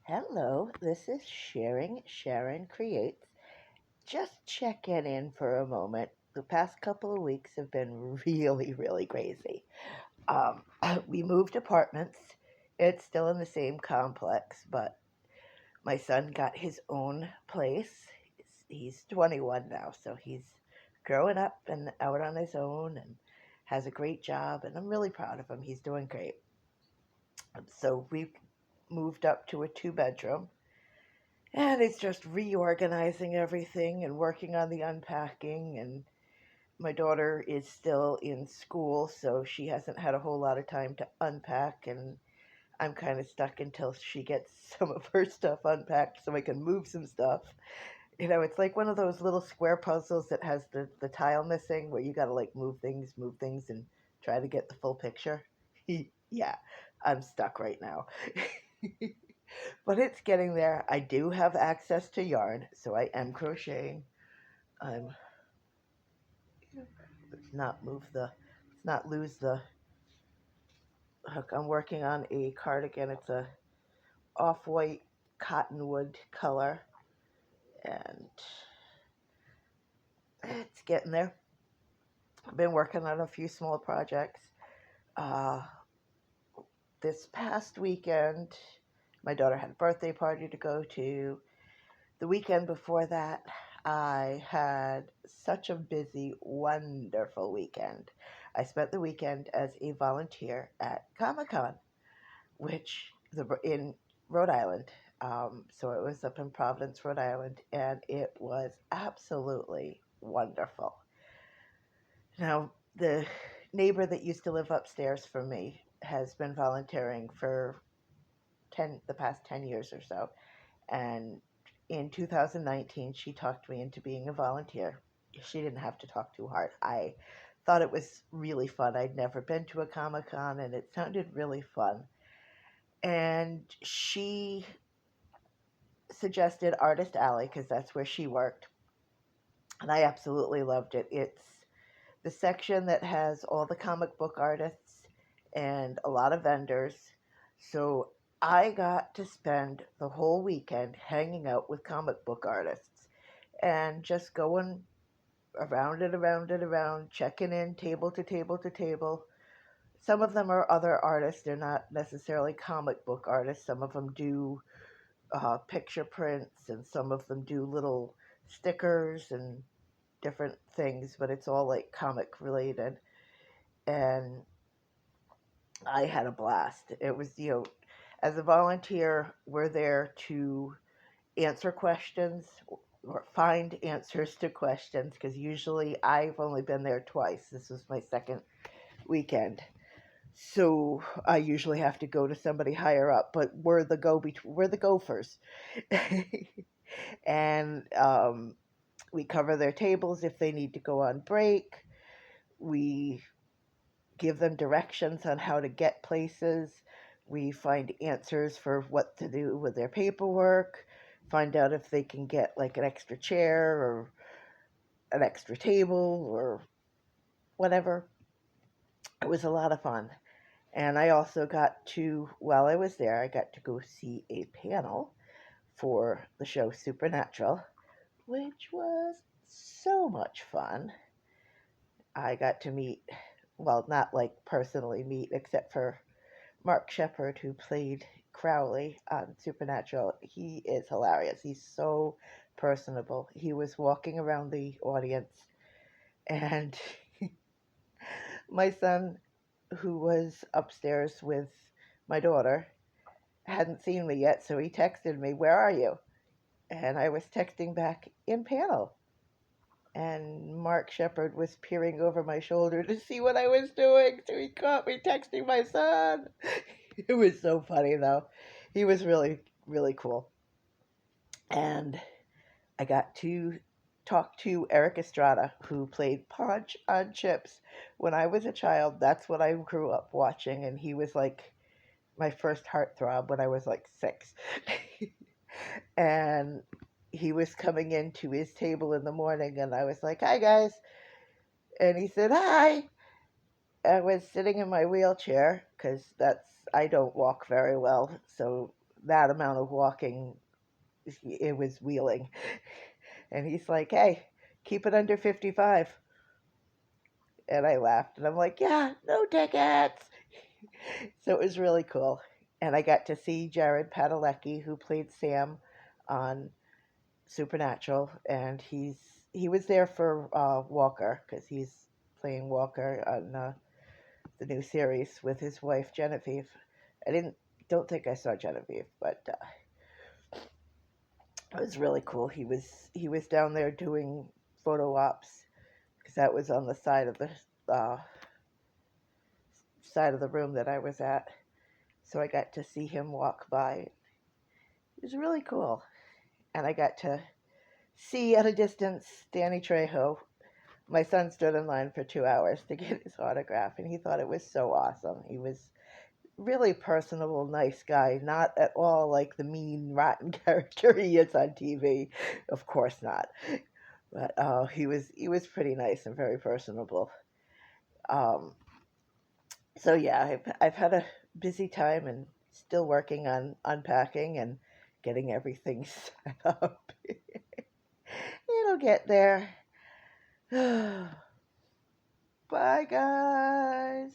Hello, this is Sharon Creates. Just checking in for a moment. The past couple of weeks have been really crazy. Um, we moved apartments. It's still in the same complex, but my son got his own place. He's 21 now, so he's growing up and out on his own and has a great job, and I'm really proud of him. He's doing great. So we moved up to a two-bedroom. And it's just reorganizing everything and working on the unpacking. And my daughter is still in school, so she hasn't had a whole lot of time to unpack. And I'm kind of stuck until she gets some of her stuff unpacked so I can move some stuff. It's like one of those little square puzzles that has the tile missing where you got to like move things, and try to get the full picture. Yeah, I'm stuck right now. But it's getting there. I do have access to yarn, so I am crocheting. I'm let's not move the let's not lose the hook. I'm working on a cardigan. It's a off-white cottonwood color, and it's getting there. I've been working on a few small projects. Uh, this past weekend, my daughter had a birthday party to go to. The weekend before that, I had such a busy, wonderful weekend. I spent the weekend as a volunteer at Comic Con, which in Rhode Island. So it was up in Providence, Rhode Island, and it was absolutely wonderful. Now, the neighbor that used to live upstairs from me has been volunteering for the past 10 years or so, and in 2019, she talked me into being a volunteer. She didn't have to talk too hard. I thought it was really fun. I'd never been to a Comic Con, and it sounded really fun. And she suggested Artist Alley because that's where she worked. And I absolutely loved it. It's the section that has all the comic book artists and a lot of vendors. So I got to spend the whole weekend hanging out with comic book artists and just going around and around and around, checking in table to table to table. Some of them are other artists. They're not necessarily comic book artists. Some of them do picture prints, and some of them do little stickers and different things, but it's all like comic related. And I had a blast. It was, as a volunteer, we're there to answer questions or find answers to questions because usually I've only been there twice. This was my second weekend. So I usually have to go to somebody higher up, but we're the gophers. And we cover their tables if they need to go on break. We give them directions on how to get places. We find answers for what to do with their paperwork, find out if they can get like an extra chair or an extra table or whatever. It was a lot of fun. And I also while I was there, I got to go see a panel for the show Supernatural, which was so much fun. I got to meet, well, not like personally meet, except for Mark Shepard, who played Crowley on Supernatural. He is hilarious. He's so personable. He was walking around the audience, and my son, who was upstairs with my daughter, hadn't seen me yet, so he texted me, "Where are you?" And I was texting back, "In panel." And Mark Shepard was peering over my shoulder to see what I was doing, so he caught me texting my son. It was so funny, though. He was really cool. And I got to talk to Eric Estrada, who played Punch on Chips. When I was a child, that's what I grew up watching, and he was like my first heartthrob when I was like 6. And he was coming into his table in the morning, and I was like, "Hi, guys." And he said, "Hi." I was sitting in my wheelchair because I don't walk very well, so that amount of walking, it was wheeling. And he's like, hey, keep it under 55. And I laughed and I'm like, yeah, no tickets. So it was really cool. And I got to see Jared Padalecki, who played Sam on Supernatural, and he was there for Walker because he's playing Walker on the new series with his wife Genevieve. I don't think I saw Genevieve, but it was really cool. He was down there doing photo ops because that was on the uh, side of the room that I was at. So I got to see him walk by. It was really cool, and I got to see at a distance Danny Trejo. My son stood in line for 2 hours to get his autograph, and he thought it was so awesome. He was really personable, nice guy, not at all like the mean, rotten character he is on TV. Of course not. But he was pretty nice and very personable. Um, so yeah, I've had a busy time and still working on unpacking and getting everything set up. It'll get there. Bye, guys.